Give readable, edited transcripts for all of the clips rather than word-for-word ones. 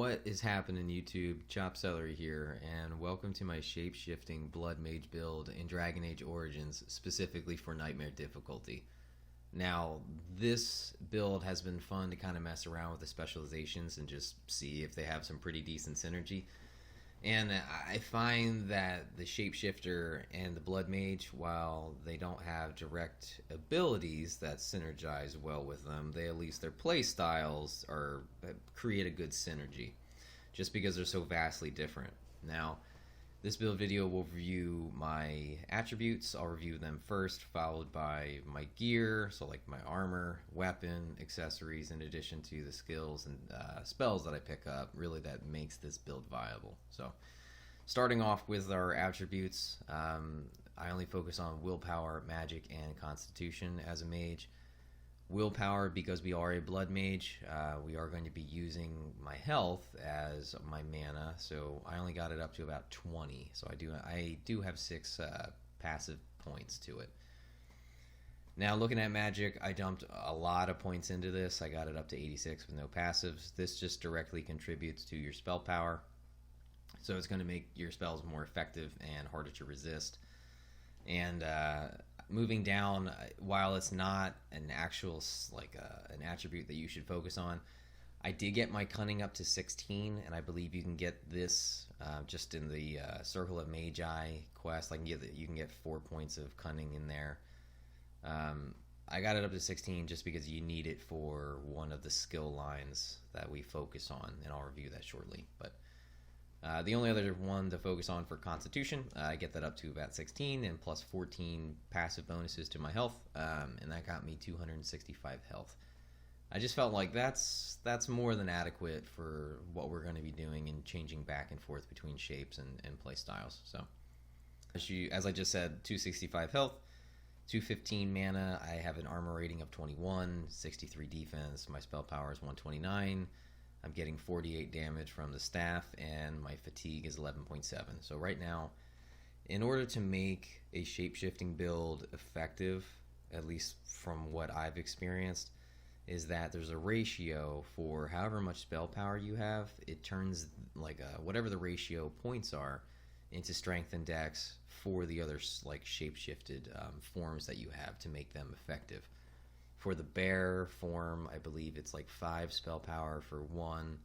What is happening, YouTube? Chop Celery here, and welcome to my shape-shifting Blood Mage build in Dragon Age Origins, specifically for Nightmare difficulty. Now, this build has been fun to kind of mess around with the specializations and just see if they have some pretty decent synergy. And I find that the Shapeshifter and the Blood Mage, while they don't have direct abilities that synergize well with them, they at least their play styles create a good synergy, just because they're so vastly different. Now, this build video will review my attributes. I'll review them first, followed by my gear, so like my armor, weapon, accessories, in addition to the skills and spells that I pick up, really that makes this build viable. So, starting off with our attributes, I only focus on willpower, magic, and constitution as a mage. Willpower, because we are a blood mage, we are going to be using my health as my mana, so I only got it up to about 20, so I do have 6 passive points to it. Now, looking at magic, I dumped a lot of points into this. I got it up to 86 with no passives. This just directly contributes to your spell power, so it's going to make your spells more effective and harder to resist. And moving down, while it's not an actual an attribute that you should focus on, I did get my cunning up to 16, and I believe you can get this just in the Circle of Mage quest. You can get 4 points of cunning in there. I got it up to 16 just because you need it for one of the skill lines that we focus on, and I'll review that shortly. But the only other one to focus on for Constitution, I get that up to about 16 and plus 14 passive bonuses to my health, and that got me 265 health. I just felt like that's more than adequate for what we're going to be doing and changing back and forth between shapes and play styles. So, as I just said, 265 health, 215 mana. I have an armor rating of 21, 63 defense. My spell power is 129. I'm getting 48 damage from the staff, and my fatigue is 11.7. So right now, in order to make a shape-shifting build effective, at least from what I've experienced, is that there's a ratio for however much spell power you have. It turns whatever the ratio points are into strength and dex for the other shape-shifted forms that you have to make them effective. For the bear form, I believe it's 5 spell power for 1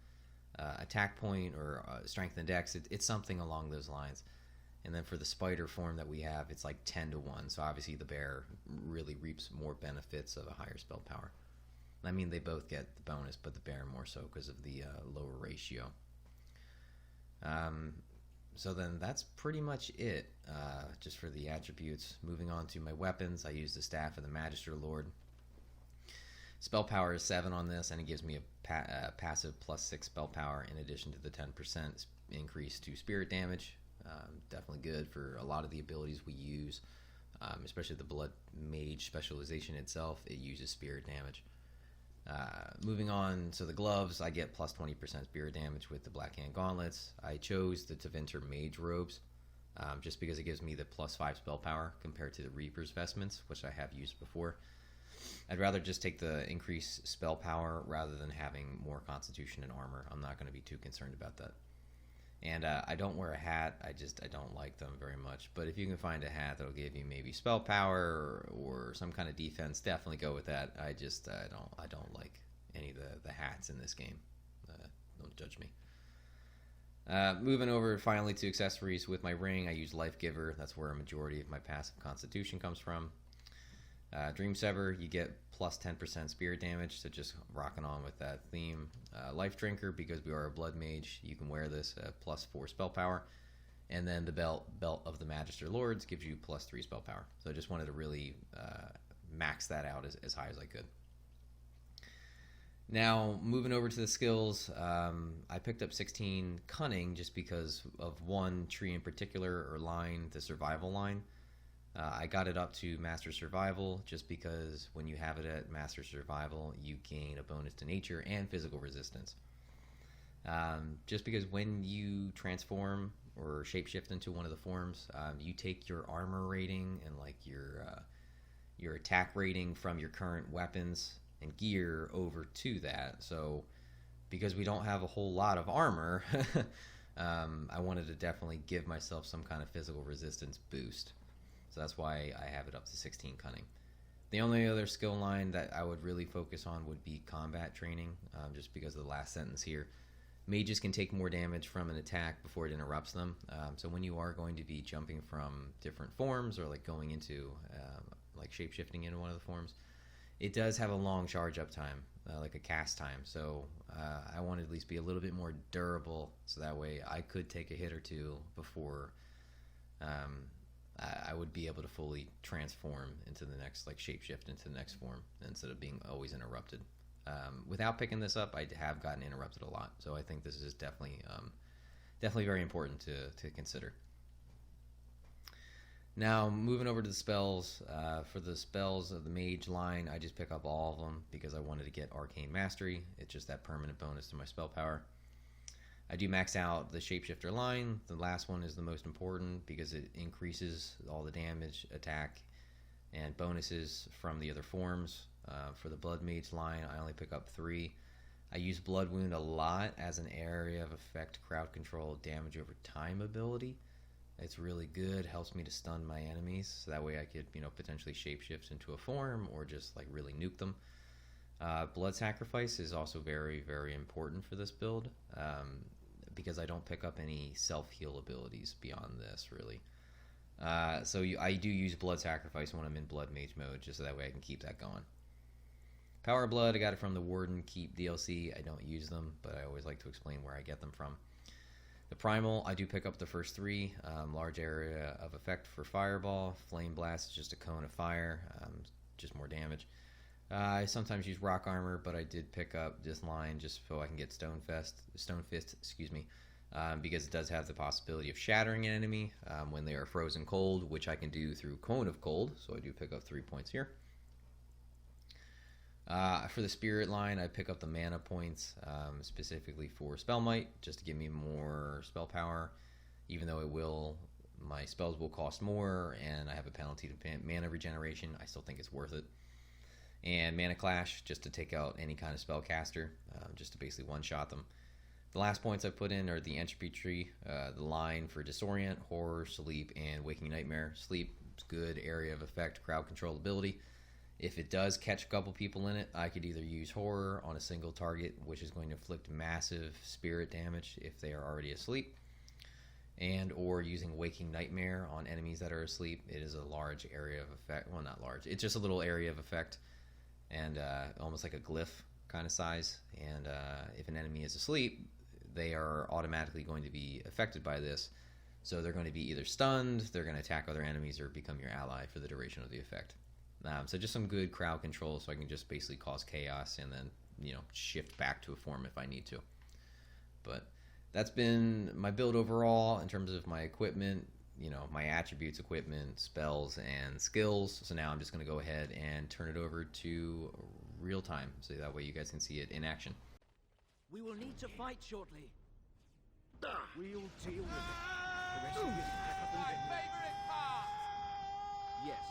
attack point, or strength and dex. It's something along those lines. And then for the spider form that we have, it's 10 to 1. So obviously the bear really reaps more benefits of a higher spell power. I mean, they both get the bonus, but the bear more so because of the lower ratio. So then that's pretty much it, just for the attributes. Moving on to my weapons, I use the Staff of the Magister Lord. Spell power is 7 on this, and it gives me a passive plus 6 spell power in addition to the 10% increase to spirit damage. Definitely good for a lot of the abilities we use, especially the Blood Mage specialization itself. It uses spirit damage. Moving on, so the gloves, I get plus 20% spirit damage with the Black Hand Gauntlets. I chose the Tevinter Mage Robes just because it gives me the plus 5 spell power compared to the Reaper's Vestments, which I have used before. I'd rather just take the increased spell power rather than having more constitution and armor. I'm not going to be too concerned about that. And I don't wear a hat. I don't like them very much. But if you can find a hat that'll give you maybe spell power or some kind of defense, definitely go with that. I don't like any of the hats in this game. Don't judge me. Moving over finally to accessories. With my ring, I use Life Giver. That's where a majority of my passive constitution comes from. Dream Sever, you get plus 10% spirit damage, so just rocking on with that theme. Life Drinker, because we are a blood mage, you can wear this plus 4 spell power. And then the Belt of the Magister Lords gives you plus 3 spell power. So I just wanted to really max that out as high as I could. Now, moving over to the skills, I picked up 16 Cunning just because of one tree in particular, or line, the survival line. I got it up to Master Survival just because when you have it at Master Survival, you gain a bonus to nature and physical resistance. Just because when you transform or shapeshift into one of the forms, you take your armor rating and your attack rating from your current weapons and gear over to that. So because we don't have a whole lot of armor, I wanted to definitely give myself some kind of physical resistance boost. So that's why I have it up to 16 cunning. The only other skill line that I would really focus on would be combat training, just because of the last sentence here. Mages can take more damage from an attack before it interrupts them. So when you are going to be jumping from different forms, or like going into like shapeshifting into one of the forms, it does have a long charge up time, like a cast time. So I want to at least be a little bit more durable, so that way I could take a hit or two before I would be able to fully transform into the next, like shapeshift into the next form, instead of being always interrupted. Without picking this up, I have gotten interrupted a lot, so I think this is definitely very important to consider. Now, moving over to the spells. For the spells of the mage line, I just pick up all of them because I wanted to get arcane mastery. It's just that permanent bonus to my spell power. I do max out the shapeshifter line. The last one is the most important because it increases all the damage, attack, and bonuses from the other forms. For the blood mage line, I only pick up 3. I use blood wound a lot as an area of effect crowd control damage over time ability. It's really good, helps me to stun my enemies, so that way I could, potentially shapeshift into a form or just like really nuke them. Blood sacrifice is also very, very important for this build, because I don't pick up any self-heal abilities beyond this, really. So I do use blood sacrifice when I'm in blood mage mode, just so that way I can keep that going. Power of Blood, I got it from the Warden Keep DLC. I don't use them, but I always like to explain where I get them from. The Primal, I do pick up the first 3. Large area of effect for Fireball. Flame Blast is just a cone of fire, just more damage. I sometimes use Rock Armor, but I did pick up this line just so I can get Stone Fist, because it does have the possibility of shattering an enemy when they are frozen cold, which I can do through Cone of Cold, so I do pick up 3 points here. For the Spirit line, I pick up the mana points, specifically for Spell Might, just to give me more spell power, even though my spells will cost more, and I have a penalty to mana regeneration. I still think it's worth it. And Mana Clash, just to take out any kind of spellcaster, just to basically one-shot them. The last points I put in are the Entropy Tree, the line for Disorient, Horror, Sleep, and Waking Nightmare. Sleep is good area of effect, crowd control ability. If it does catch a couple people in it, I could either use Horror on a single target, which is going to inflict massive spirit damage if they are already asleep, and or using Waking Nightmare on enemies that are asleep. It is a large area of effect. Well, not large. It's just a little area of effect, and almost like a glyph kind of size. And if an enemy is asleep, they are automatically going to be affected by this. So they're going to be either stunned, they're going to attack other enemies, or become your ally for the duration of the effect. So just some good crowd control, so I can just basically cause chaos and then, shift back to a form if I need to. But that's been my build overall in terms of my equipment, my attributes, equipment, spells, and skills. So now I'm just going to go ahead and turn it over to real time, so that way you guys can see it in action. We will need to fight shortly. We'll deal with it. The rest of you pack up and get favorite part! Yes.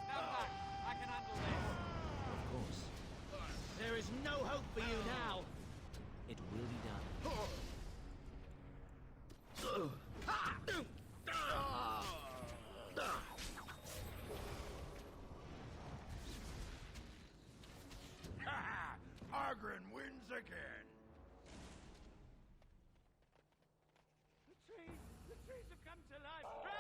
Stand back. I can handle this. Of course. There is no hope for you now. It will be done. Argren wins again. The trees have come to life. Run!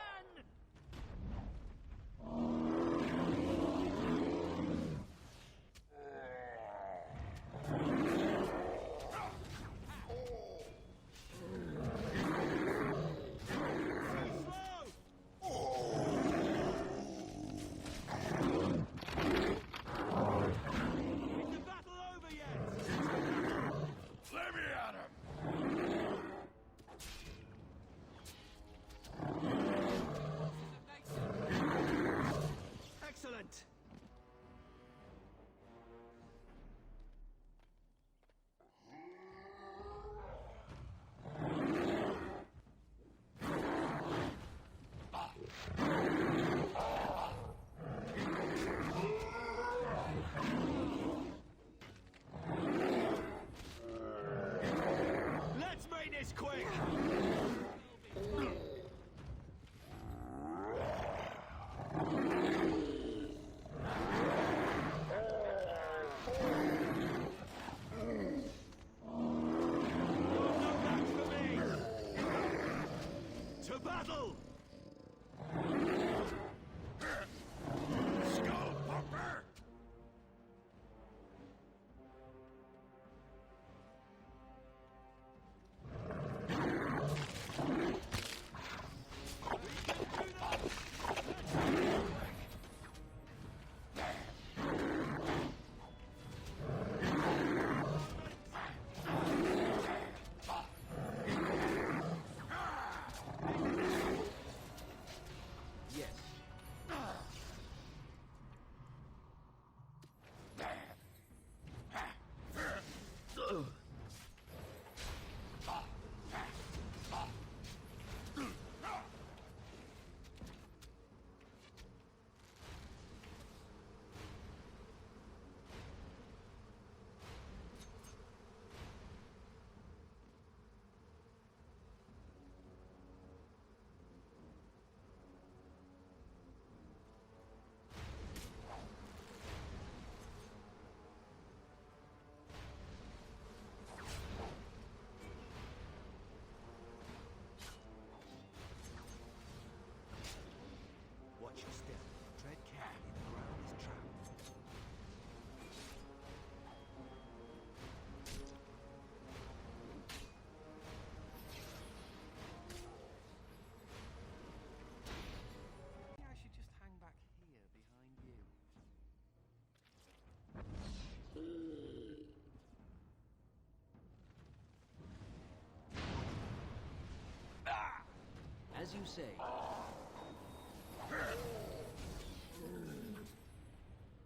say.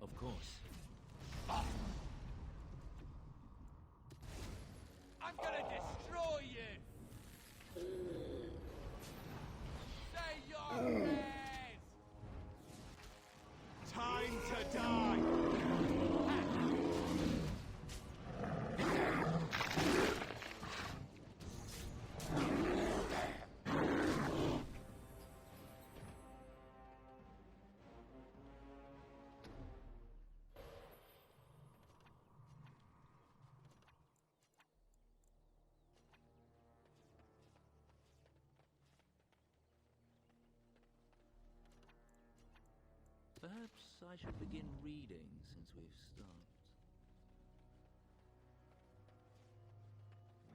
Of course. I'm gonna destroy you! Say your prayers! Time to die! Perhaps I should begin reading since we've stopped.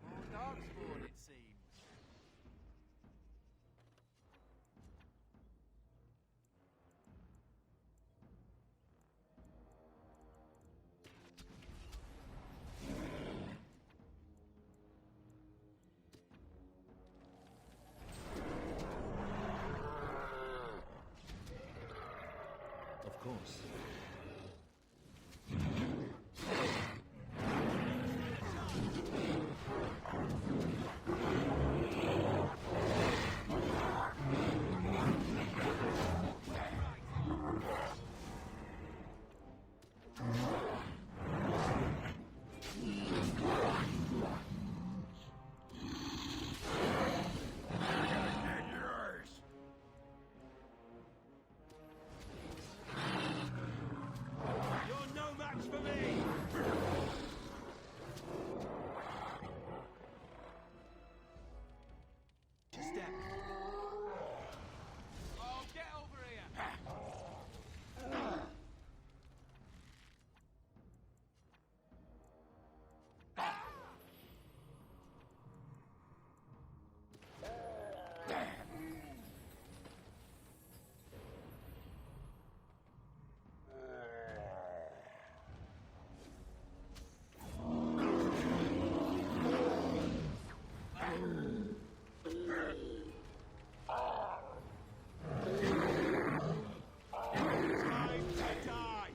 More darkspawn, it seems. Of course. And yours! You're no match for me! Step. Oh, get over here! Time to die!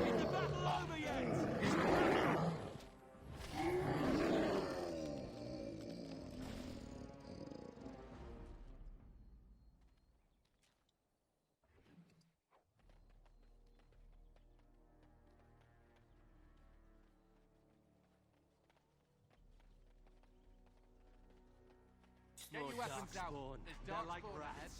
Is the battle over yet? Get your weapons out. There's darkspawn ahead.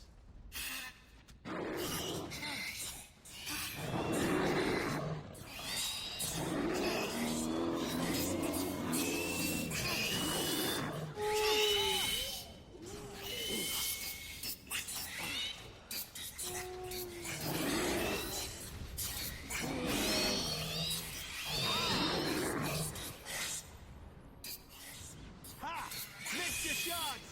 Ha! Missed your chance!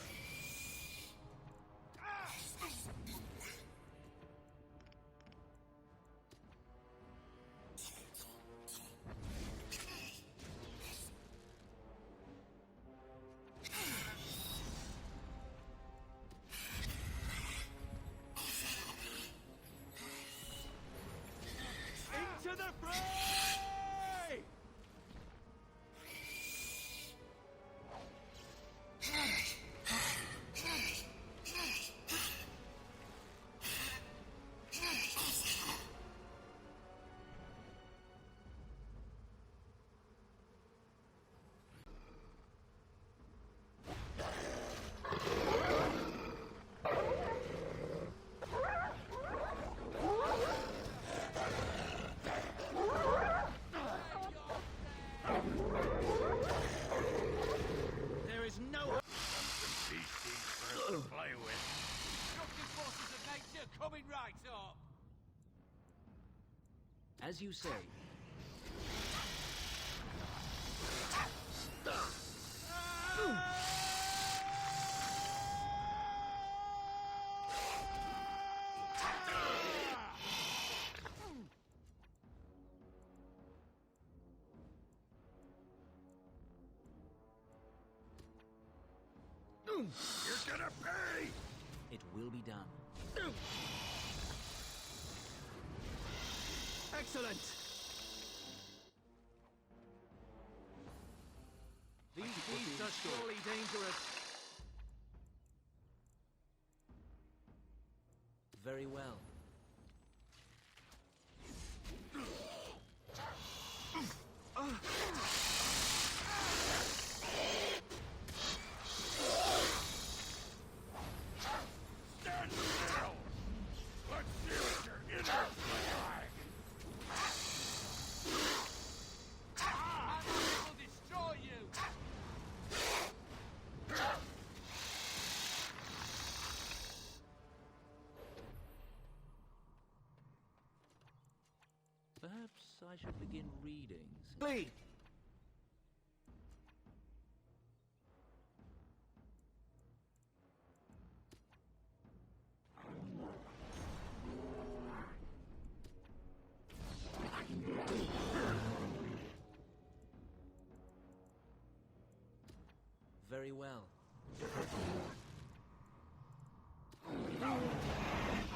Into the fray! There is no These things for us to play with. Destructive forces of nature coming right up! As you say. You're gonna pay! It will be done. Excellent! These beasts are surely dangerous. Very well. Stand still! Let's see what your innards look like! And I will destroy you! Perhaps I should begin reading. Bleed! Very well.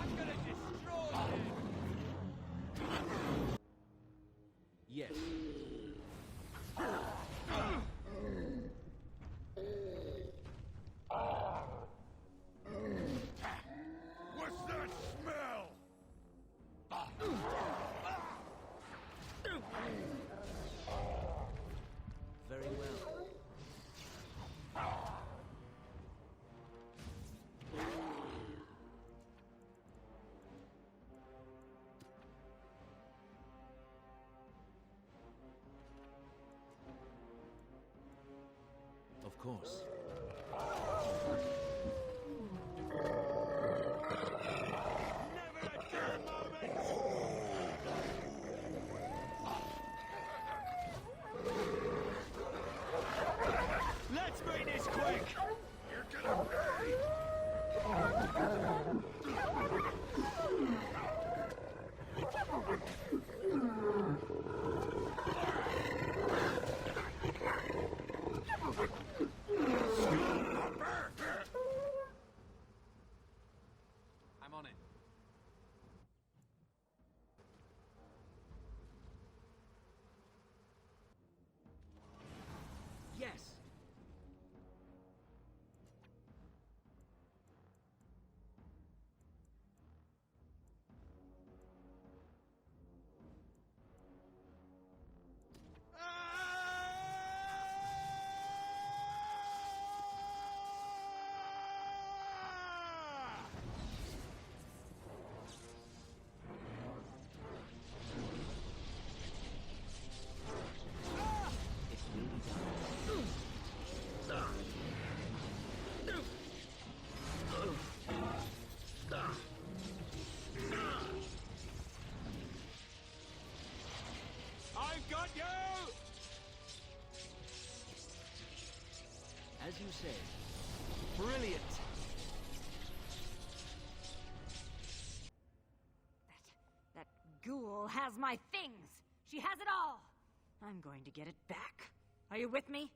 I'm gonna destroy you! Yes. What's that smell? Very well. Of course. Never a dull moment! Let's make this quick! You're gonna pay! I'm on it. Yes. It will be done. I've got you! As you say. Brilliant! That ghoul has my things! She has it all! I'm going to get it back. Are you with me?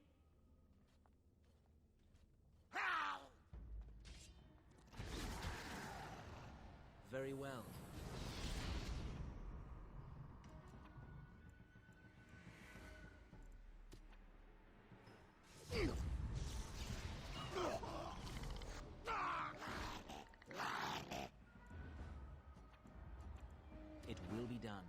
Very well. It will be done.